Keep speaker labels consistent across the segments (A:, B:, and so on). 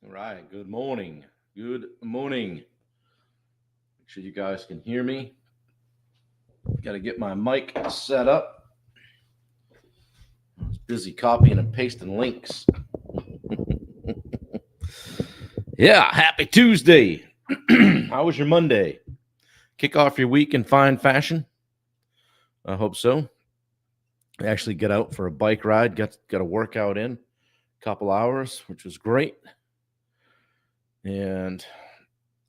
A: All right. Good morning. Good morning. Make sure you guys can hear me. Got to get my mic set up. I was busy copying and pasting links. Yeah. Happy Tuesday. How was your Monday? Kick off your week in fine fashion? I hope so. I actually get out for a bike ride. Got a workout in a couple hours, which was great. And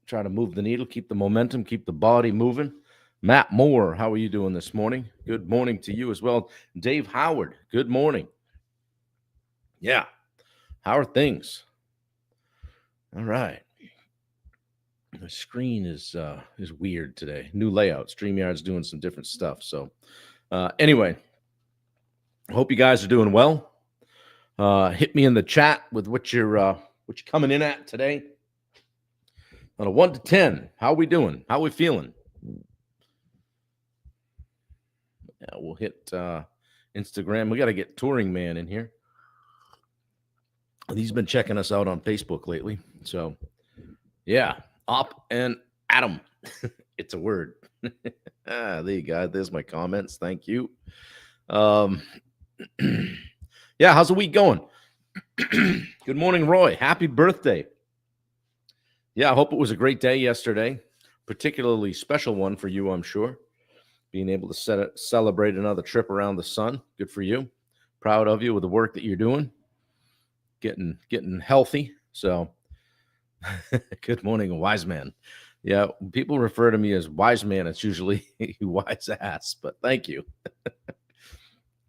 A: try to move the needle, keep the momentum, keep the body moving. Matt Moore, how are you doing this morning? Good morning to you as well. Dave Howard, good morning. Yeah, how are things? All right. The screen is weird today. New layout. StreamYard's doing some different stuff. So anyway, I hope you guys are doing well. Hit me in the chat with what you're coming in at today. On a 1 to 10, how are we doing? How are we feeling? Yeah, we'll hit Instagram. We got to get Touring Man in here. He's been checking us out on Facebook lately. So, yeah, Op and Adam. It's a word. There you go. There's my comments. Thank you. Yeah, how's the week going? Good morning, Roy. Happy birthday. Yeah, I hope it was a great day yesterday. Particularly special one for you, I'm sure. Being able to celebrate another trip around the sun. Good for you. Proud of you with the work that you're doing. Getting healthy. So good morning, wise man. Yeah, when people refer to me as wise man, it's usually wise ass, but thank you.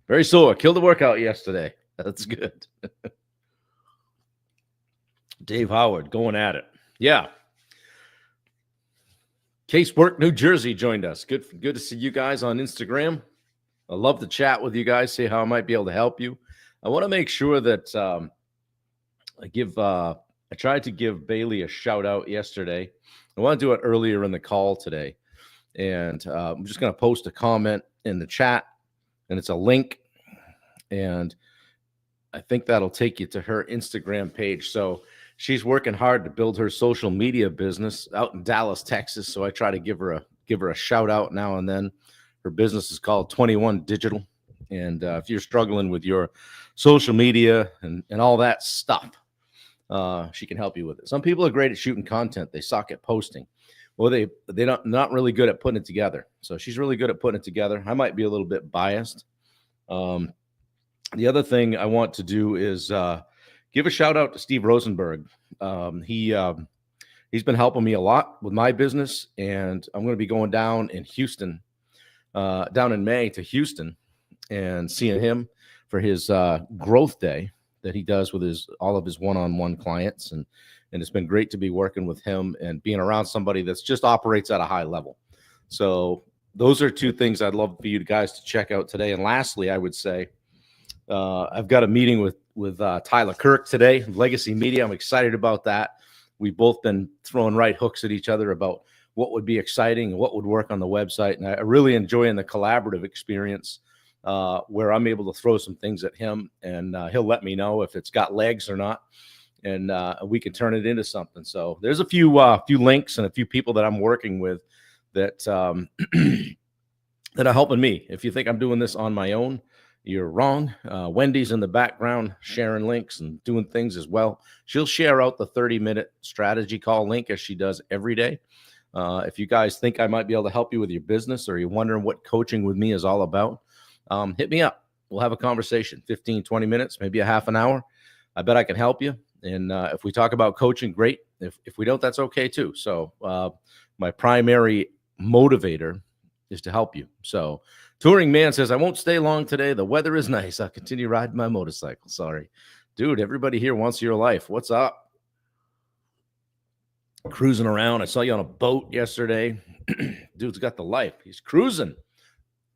A: Very sore. Killed the workout yesterday. That's good. Dave Howard going at it. Yeah. Casework New Jersey joined us. Good to see you guys on Instagram. I love to chat with you guys, see how I might be able to help you. I want to make sure that I tried to give Bailey a shout out yesterday. I want to do it earlier in the call today. And I'm just going to post a comment in the chat, and it's a link. And I think that'll take you to her Instagram page. So she's working hard to build her social media business out in Dallas, Texas. So I try to give her a shout out now and then. Her business is called 21 Digital. And if you're struggling with your social media and all that stuff, she can help you with it. Some people are great at shooting content. They suck at posting. Well, they're not really good at putting it together. So she's really good at putting it together. I might be a little bit biased. The other thing I want to do is give a shout out to Steve Rosenberg. He's been helping me a lot with my business, and I'm going to be going down in Houston, down in May to Houston, and seeing him for his growth day that he does with all of his one-on-one clients, and it's been great to be working with him and being around somebody that's just operates at a high level. So those are two things I'd love for you guys to check out today. And lastly, I would say I've got a meeting with Tyler Kirk today, Legacy Media. I'm excited about that. We've both been throwing right hooks at each other about what would be exciting and what would work on the website. And I really enjoying the collaborative experience where I'm able to throw some things at him, and he'll let me know if it's got legs or not, and we can turn it into something. So there's a few links and a few people that I'm working with that that are helping me. If you think I'm doing this on my own, you're wrong. Wendy's in the background sharing links and doing things as well. She'll share out the 30-minute strategy call link as she does every day. If you guys think I might be able to help you with your business, or you're wondering what coaching with me is all about, hit me up. We'll have a conversation, 15, 20 minutes, maybe a half an hour. I bet I can help you. And if we talk about coaching, great. If we don't, that's okay too. So my primary motivator is to help you. So Touring Man says, I won't stay long today. The weather is nice. I'll continue riding my motorcycle. Sorry. Dude, everybody here wants your life. What's up? Cruising around. I saw you on a boat yesterday. Dude's got the life. He's cruising.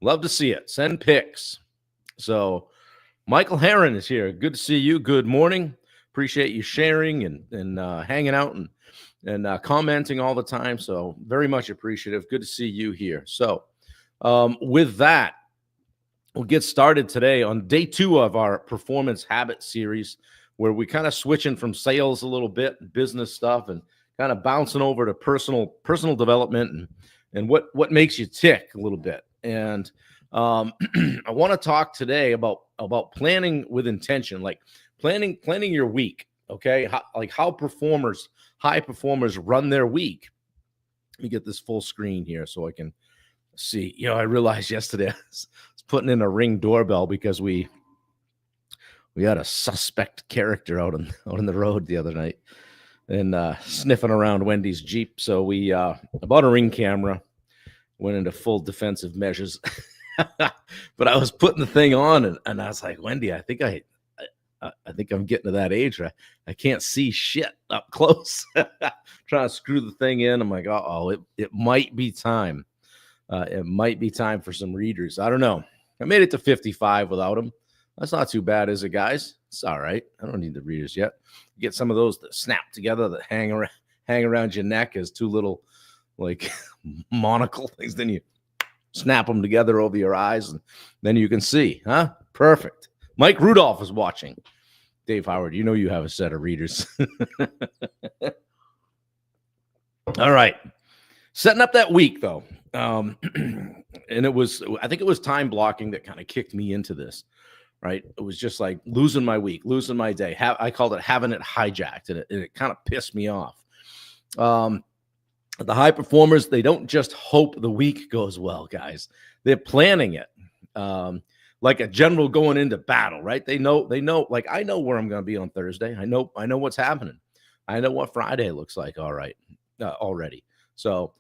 A: Love to see it. Send pics. So Michael Herron is here. Good to see you. Good morning. Appreciate you sharing and hanging out and commenting all the time. So very much appreciative. Good to see you here. So with that, we'll get started today on day 2 of our Performance Habit series. where we kind of switching from sales a little bit, business stuff, and kind of bouncing over to personal development and what makes you tick a little bit. And I want to talk today about planning with intention, like planning your week. Okay, how high performers run their week. Let me get this full screen here so I can see. I realized yesterday I was putting in a Ring doorbell because we had a suspect character out on the road the other night and sniffing around Wendy's Jeep. So we bought a Ring camera, went into full defensive measures. But I was putting the thing on and I was like, Wendy, I think I'm getting to that age where I can't see shit up close. Trying to screw the thing in. I'm like, it might be time. It might be time for some readers. I don't know. I made it to 55 without them. That's not too bad, is it, guys? It's all right. I don't need the readers yet. Get some of those that snap together that hang around your neck as two little like monocle things. Then you snap them together over your eyes, and then you can see. Huh? Perfect. Mike Rudolph is watching. Dave Howard, you have a set of readers. All right. Setting up that week, though. And I think it was time blocking that kind of kicked me into this, right? It was just like losing my week, losing my day. I called it having it hijacked, and it kind of pissed me off. The high performers, they don't just hope the week goes well, guys. They're planning it. Like a general going into battle, right? They know, like I know where I'm going to be on Thursday. I know what's happening. I know what Friday looks like. All right. Already. So,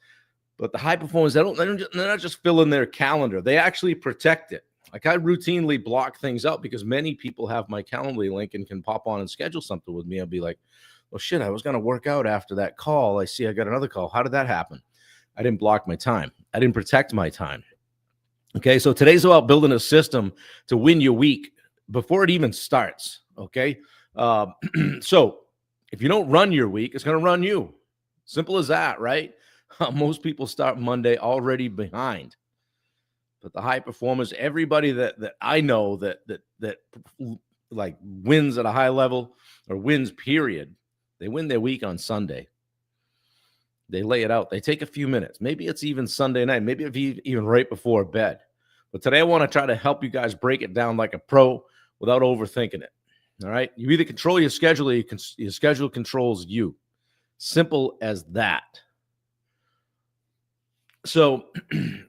A: but the high performers, they're not just filling their calendar. They actually protect it. Like I routinely block things out because many people have my Calendly link and can pop on and schedule something with me. I'll be like, well, shit, I was going to work out after that call. I see I got another call. How did that happen? I didn't block my time. I didn't protect my time. Okay, so today's about building a system to win your week before it even starts. Okay, so if you don't run your week, it's going to run you. Simple as that, right? Most people start Monday already behind. But the high performers, everybody that I know that like wins at a high level or wins, period, they win their week on Sunday. They lay it out. They take a few minutes. Maybe it's even Sunday night. Maybe even right before bed. But today I want to try to help you guys break it down like a pro without overthinking it. All right? You either control your schedule or your schedule controls you. Simple as that. So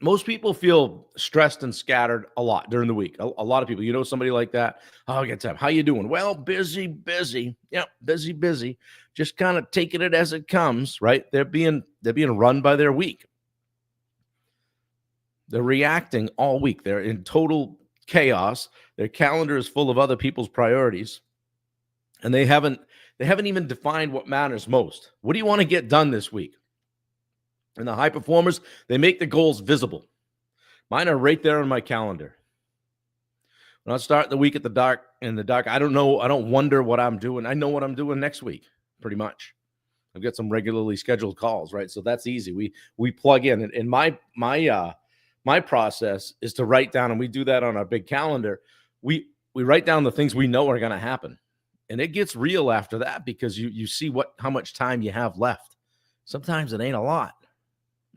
A: most people feel stressed and scattered a lot during the week. A lot of people, somebody like that. Oh, I got time. How you doing? Well, busy. Yeah, busy. Just kind of taking it as it comes, right? They're being run by their week. They're reacting all week. They're in total chaos. Their calendar is full of other people's priorities. And they haven't even defined what matters most. What do you want to get done this week? And the high performers, they make the goals visible. Mine are right there on my calendar. When I start the week in the dark, I don't know. I don't wonder what I'm doing. I know what I'm doing next week, pretty much. I've got some regularly scheduled calls, right? So that's easy. We plug in. And my process is to write down, and we do that on our big calendar. We write down the things we know are going to happen. And it gets real after that because you see how much time you have left. Sometimes it ain't a lot.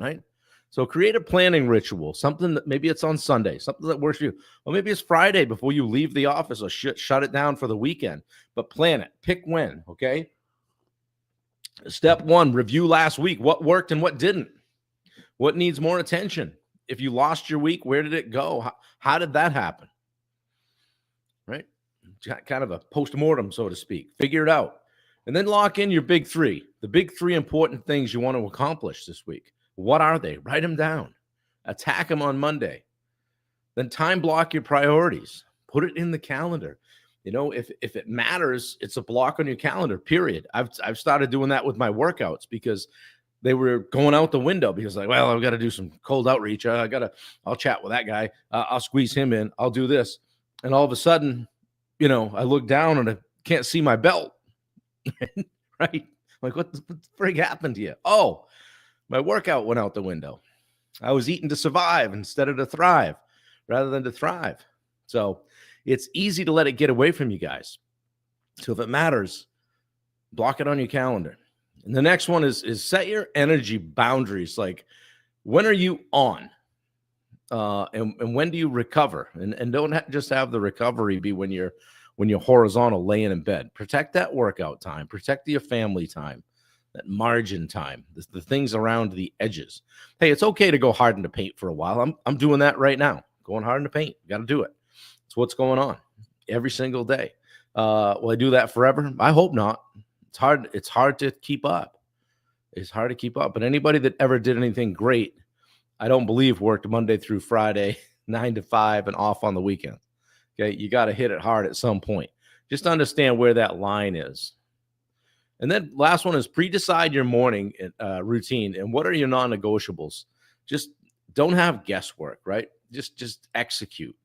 A: Right? So create a planning ritual, something that maybe it's on Sunday, something that works for you. Or maybe it's Friday before you leave the office or shut it down for the weekend. But plan it. Pick when, okay? Step 1, review last week. What worked and what didn't? What needs more attention? If you lost your week, where did it go? How did that happen? Right? Kind of a postmortem, so to speak. Figure it out. And then lock in your big 3. The big 3 important things you want to accomplish this week. What are they? Write them down. Attack them on Monday. Then time block your priorities. Put it in the calendar. If it matters, it's a block on your calendar, period. I've started doing that with my workouts because they were going out the window because I've got to do some cold outreach. I'll chat with that guy. I'll squeeze him in. I'll do this. And all of a sudden, I look down and I can't see my belt. Right? Like, what the frig happened to you? Oh, my workout went out the window. I was eating to survive instead of to thrive, rather than to thrive. So it's easy to let it get away from you guys. So if it matters, block it on your calendar. And the next one is set your energy boundaries. Like, when are you on? And when do you recover? And don't just have the recovery be when you're horizontal laying in bed. Protect that workout time. Protect your family time, that margin time, the things around the edges. Hey, it's okay to go hard in the paint for a while. I'm doing that right now. Going hard in the paint. Got to do it. It's what's going on every single day. Will I do that forever? I hope not. It's hard. It's hard to keep up. It's hard to keep up. But anybody that ever did anything great, I don't believe worked Monday through Friday, 9 to 5 and off on the weekend. Okay. You got to hit it hard at some point. Just understand where that line is. And then last one is pre-decide your morning routine. And what are your non-negotiables? Just don't have guesswork, right? Just execute.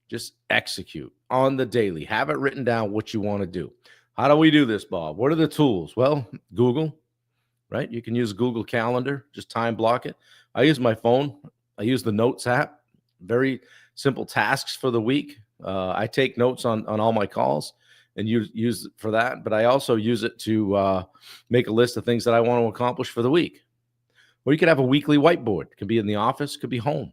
A: Just execute on the daily. Have it written down what you want to do. How do we do this, Bob? What are the tools? Well, Google, right? You can use Google Calendar. Just time block it. I use my phone. I use the Notes app. Very simple tasks for the week. I take notes on all my calls and use it for that. But I also use it to make a list of things that I want to accomplish for the week. Or you could have a weekly whiteboard. It could be in the office. It could be home.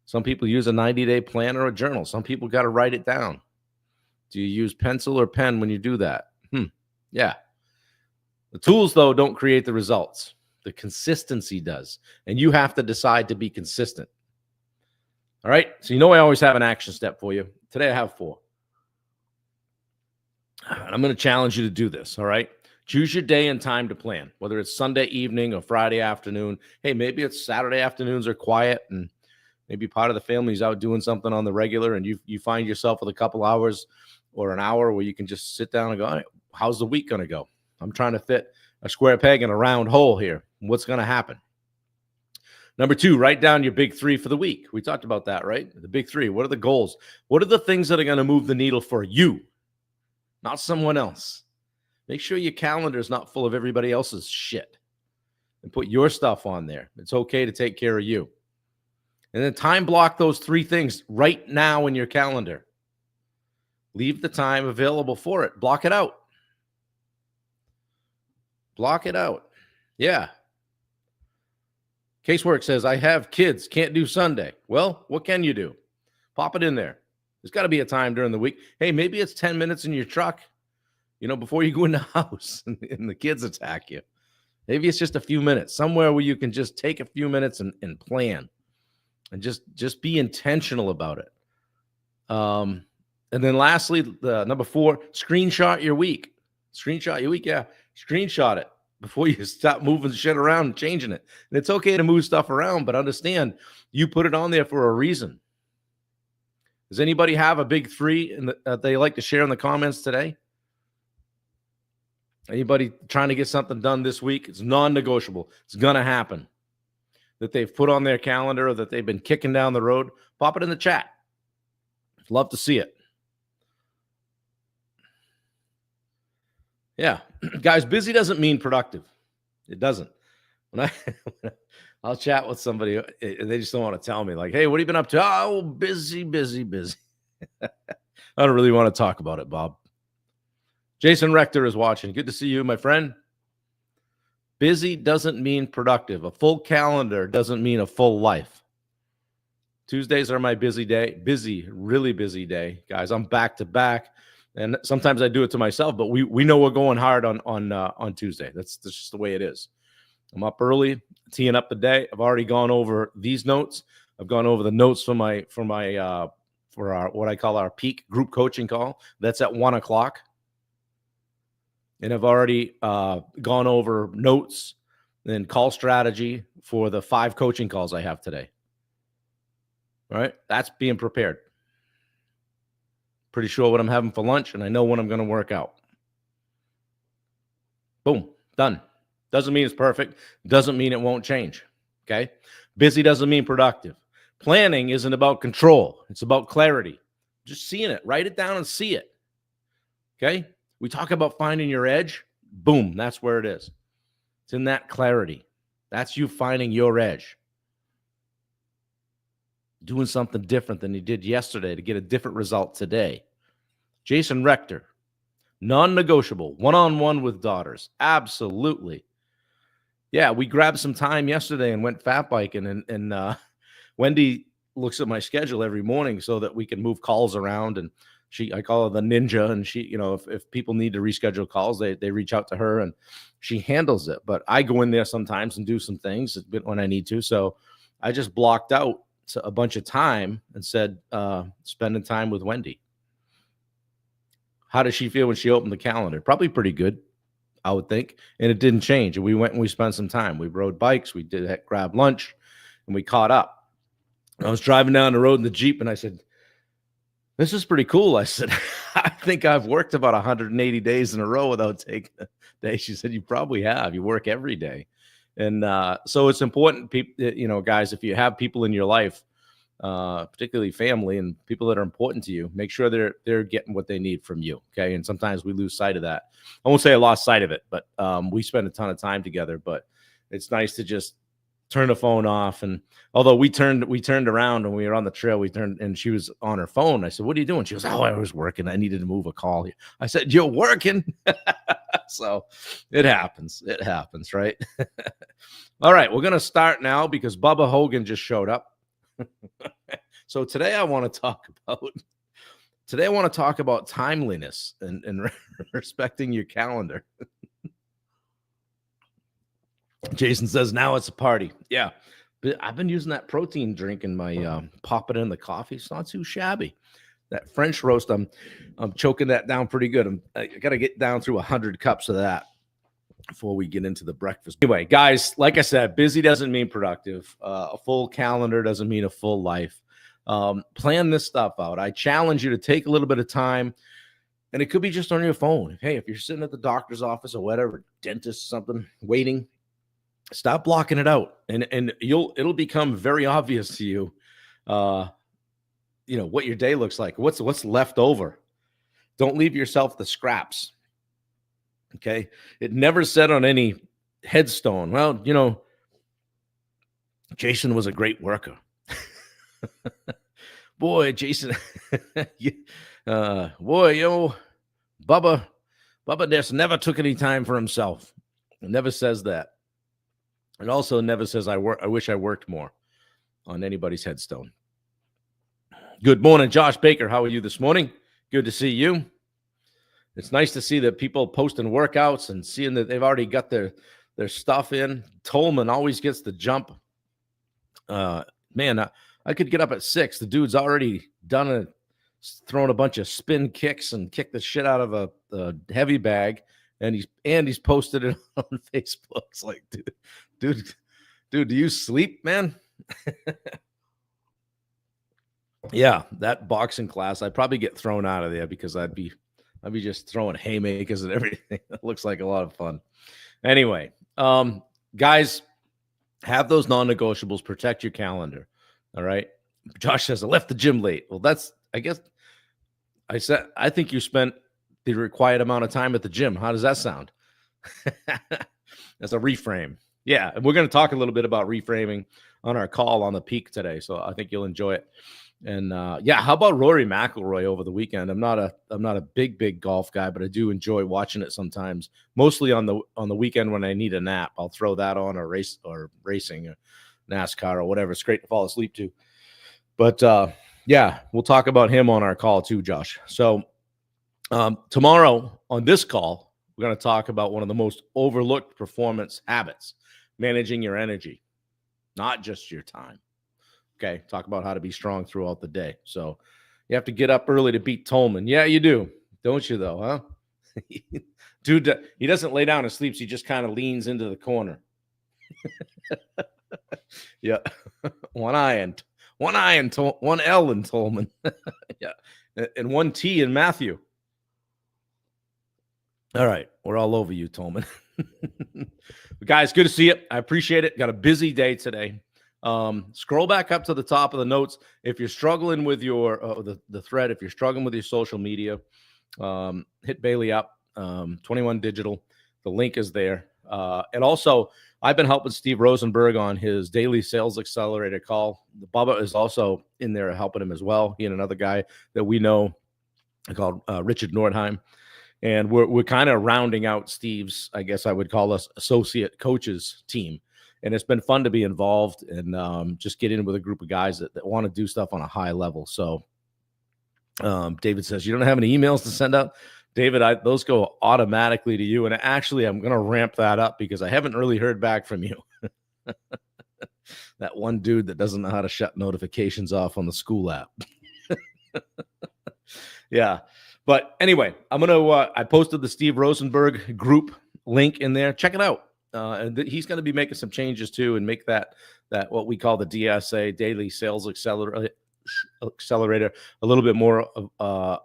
A: Some people use a 90-day plan or a journal. Some people got to write it down. Do you use pencil or pen when you do that? Yeah. The tools, though, don't create the results. The consistency does. And you have to decide to be consistent. All right? So I always have an action step for you. Today I have 4. I'm going to challenge you to do this, all right? Choose your day and time to plan, whether it's Sunday evening or Friday afternoon. Hey, maybe it's Saturday afternoons are quiet and maybe part of the family's out doing something on the regular, and you find yourself with a couple hours or an hour where you can just sit down and go, all right, how's the week going to go? I'm trying to fit a square peg in a round hole here. What's going to happen? Number 2, write down your big 3 for the week. We talked about that, right? The big 3. What are the goals? What are the things that are going to move the needle for you, not someone else? Make sure your calendar is not full of everybody else's shit, and put your stuff on there. It's okay to take care of you. And then time block those 3 things right now in your calendar. Leave the time available for it. Block it out. Block it out. Yeah. Casework says, I have kids, can't do Sunday. Well, what can you do? Pop it in there. There's got to be a time during the week. Hey, maybe it's 10 minutes in your truck, before you go in the house and the kids attack you. Maybe it's just a few minutes, somewhere where you can just take a few minutes and plan and just be intentional about it. And then lastly, number 4, screenshot your week. Screenshot your week, yeah. Screenshot it before you stop moving shit around and changing it. And it's okay to move stuff around, but understand you put it on there for a reason. Does anybody have a big 3 that they like to share in the comments today? Anybody trying to get something done this week? It's non-negotiable. It's going to happen. That they've put on their calendar or that they've been kicking down the road. Pop it in the chat. Love to see it. Yeah. Guys, busy doesn't mean productive. It doesn't. I'll chat with somebody and they just don't want to tell me, like, hey, what have you been up to? Oh, busy. I don't really want to talk about it, Bob. Jason Rector is watching. Good to see you, my friend. Busy doesn't mean productive. A full calendar doesn't mean a full life. Tuesdays are my busy day. Busy, really busy day. Guys, I'm back to back. And sometimes I do it to myself, but we know we're going hard on Tuesday. That's just the way it is. I'm up early, teeing up the day. I've already gone over these notes. I've gone over the notes for our what I call our peak group coaching call. That's at 1:00. And I've already gone over notes and call strategy for the 5 coaching calls I have today. All right, that's being prepared. Pretty sure what I'm having for lunch, and I know when I'm going to work out. Boom, done. Doesn't mean it's perfect. Doesn't mean it won't change. Okay? Busy doesn't mean productive. Planning isn't about control. It's about clarity. Just seeing it. Write it down and see it. Okay? We talk about finding your edge. Boom, that's where it is. It's in that clarity. That's you finding your edge. Doing something different than you did yesterday to get a different result today. Jason Rector, Non-negotiable, one-on-one with daughters. Absolutely. Yeah, we grabbed some time yesterday and went fat biking, and Wendy looks at my schedule every morning so that we can move calls around. And I call her the ninja, and she, if people need to reschedule calls, they reach out to her and she handles it. But I go in there sometimes and do some things when I need to. So I just blocked out a bunch of time and said, spending time with Wendy. How does she feel when she opened the calendar? Probably pretty good, I would think. And it didn't change. And we went and we spent some time. We rode bikes. We did grab lunch, and we caught up. I was driving down the road in the Jeep, and I said, "This is pretty cool." I said, "I think I've worked about 180 days in a row without taking a day." She said, "You probably have. You work every day." And so it's important, people, guys, if you have people in your life, particularly family and people that are important to you, make sure they're getting what they need from you. Okay. And sometimes we lose sight of that. I won't say I lost sight of it, but we spend a ton of time together. But it's nice to just turn the phone off. And although we turned around when we were on the trail, we turned and she was on her phone. I said, "What are you doing?" She goes, "Oh, I was working. I needed to move a call." I said, "You're working." So it happens. It happens, right? All right, we're going to start now because Bubba Hogan just showed up. So today I want to talk about timeliness and respecting your calendar. Jason says now it's a party. Yeah, but I've been using that protein drink in my pop it in the coffee. It's not too shabby. That French roast, I'm choking that down pretty good. I got to get down through 100 cups of that before we get into the breakfast. Anyway, guys, like I said, busy doesn't mean productive. A full calendar doesn't mean a full life. Plan this stuff out. I challenge you to take a little bit of time, and it could be just on your phone. Hey, if you're sitting at the doctor's office or whatever, dentist, something, waiting, stop blocking it out, and it'll become very obvious to you, what your day looks like, what's left over. Don't leave yourself the scraps. Okay. It never said on any headstone, well, Jason was a great worker. Boy, Jason, Bubba just never took any time for himself. It never says that. It also never says I wish I worked more on anybody's headstone. Good morning, Josh Baker. How are you this morning? Good to see you. It's nice to see that people posting workouts and seeing that they've already got their stuff in. Tolman always gets the jump. Man, I could get up at 6. The dude's already thrown a bunch of spin kicks and kicked the shit out of a heavy bag, and he's posted it on Facebook. It's like, dude, do you sleep, man? Yeah, that boxing class, I'd probably get thrown out of there because I'd be just throwing haymakers and everything. It looks like a lot of fun. Anyway, guys, have those non-negotiables. Protect your calendar. All right. Josh says I left the gym late. Well, I think you spent the required amount of time at the gym. How does that sound? That's a reframe. Yeah, and we're going to talk a little bit about reframing on our call on the peak today. So I think you'll enjoy it. And how about Rory McIlroy over the weekend? I'm not a big golf guy, but I do enjoy watching it sometimes. Mostly on the weekend when I need a nap, I'll throw that on or racing or NASCAR or whatever. It's great to fall asleep to. But we'll talk about him on our call too, Josh. So tomorrow on this call, we're going to talk about one of the most overlooked performance habits: managing your energy, not just your time. Okay, talk about how to be strong throughout the day. So you have to get up early to beat Tolman. Yeah, you do. Don't you, though, huh? Dude, he doesn't lay down and sleeps. He just kind of leans into the corner. Yeah. One L in Tolman. Yeah. And one T in Matthew. All right. We're all over you, Tolman. Guys, good to see you. I appreciate it. Got a busy day today. Scroll back up to the top of the notes. If you're struggling with your the thread, if you're struggling with your social media, hit Bailey up, 21 Digital. The link is there. And also, I've been helping Steve Rosenberg on his daily sales accelerator call. The Bubba is also in there helping him as well. He and another guy that we know called Richard Nordheim. And we're kind of rounding out Steve's, I guess I would call us associate coaches team. And it's been fun to be involved and just get in with a group of guys that want to do stuff on a high level. So David says, you don't have any emails to send out? David, those go automatically to you. And actually, I'm going to ramp that up because I haven't really heard back from you. That one dude that doesn't know how to shut notifications off on the school app. Yeah. But anyway, I'm going to, I posted the Steve Rosenberg group link in there. Check it out. And he's going to be making some changes too and make that what we call the DSA, Daily Sales Accelerator, a little bit more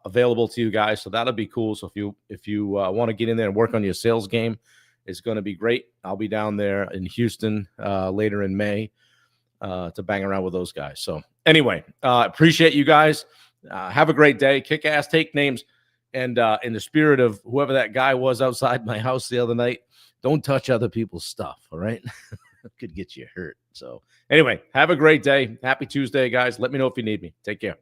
A: available to you guys. So that'll be cool. So if you want to get in there and work on your sales game, it's going to be great. I'll be down there in Houston later in May to bang around with those guys. So anyway, appreciate you guys. Have a great day. Kick ass, take names. And in the spirit of whoever that guy was outside my house the other night, don't touch other people's stuff. All right. Could get you hurt. So anyway, have a great day. Happy Tuesday, guys. Let me know if you need me. Take care.